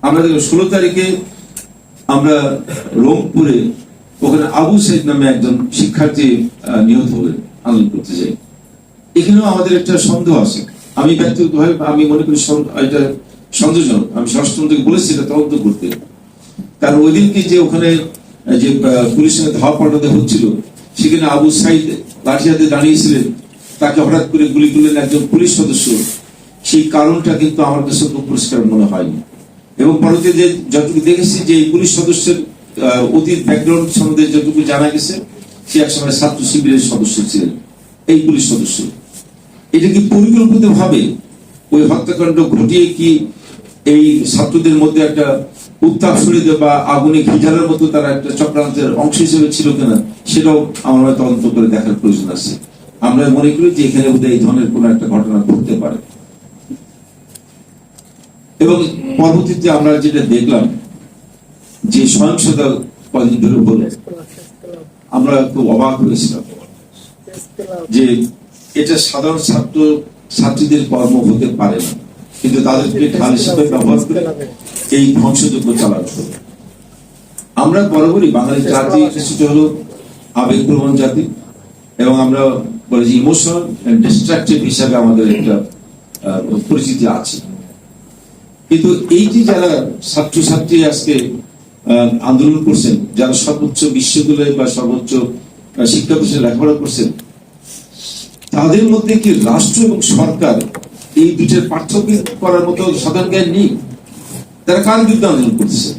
আমরা 16 তারিখে আমরা রংপুরে ওখানে আবু সাইদ নামে একজন শিক্ষার্থী নিহত হলেন আন্দোলন করতে যাই। এখানেও আমাদের একটা সন্দেহ আছে। আমি ব্যক্তিগতভাবে আমি মনে করি এটা সন্দেহজনক। আমি স্বরাষ্ট্রমন্ত্রীকে বলেছি এটা তদন্ত করতে, কারণ ওই দিনকে যে ওখানে যে পুলিশের ধাওয়া পাল্টাতে হচ্ছিল সেখানে আবু সাইদ লাঠি হাতে দাঁড়িয়েছিলেন, তাকে হঠাৎ করে গুলি করলেন একজন পুলিশ সদস্য। সেই কারণটা কিন্তু আমার কাছে খুব পরিষ্কার মনে হয়নি। এবং পরবর্তীতে যে যতটুকু দেখেছি যে পুলিশ সদস্যের অতীত ব্যাকগ্রাউন্ড সম্বন্ধে যতটুকু জানা গেছে, সে একসময় ছাত্র শিবিরের সদস্য ছিলেন এই পুলিশ সদস্য। এটা কি পরিকল্পিত ভাবে ওই হত্যাকাণ্ড ঘটিয়ে কি এই ছাত্রদের মধ্যে একটা উত্তাপ ছড়িয়ে বা আগুনে ঘিজানোর মতো তারা একটা চক্রান্তের অংশ হিসেবে ছিল কিনা, সেটাও আমরা তদন্ত করে দেখার প্রয়োজন আছে। আমরা মনে করি যে এখানে বোধহয় এই ধরনের কোন একটা ঘটনা ঘটতে পারে। এবং পরবর্তীতে আমরা যেটা দেখলাম যে সহিংসতা কয়েকদিন ধরে হলো, আমরা খুব অবাক হয়েছিলাম যে এটা সাধারণ ছাত্রীদের কর্ম হতে পারে না, কিন্তু তাদেরকে ঢাল হিসেবে ব্যবহার করে এই ধ্বংসযজ্ঞ চালানো হলো। আমরা বরাবরই বাঙালি জাতি কিছুটা হলো আবেগপ্রবণ জাতি, এবং আমরা বলি যে ইমোশনাল এন্ড ডিস্ট্রাকটিভ হিসাবে আমাদের একটা পরিচিতি আছে। কিন্তু এই যে যারা ছাত্রছাত্রী আজকে আন্দোলন করছেন, যারা সর্বোচ্চ বিশ্ববিদ্যালয়ে বা সর্বোচ্চ শিক্ষা প্রতিষ্ঠানে লেখাপড়া করছেন, তাদের মধ্যে কি রাষ্ট্র এবং সরকার এই দুইটার পার্থক্য করার মতো সাধারণ জ্ঞান নেই? তারা কার বিরুদ্ধে আন্দোলন করতেছে?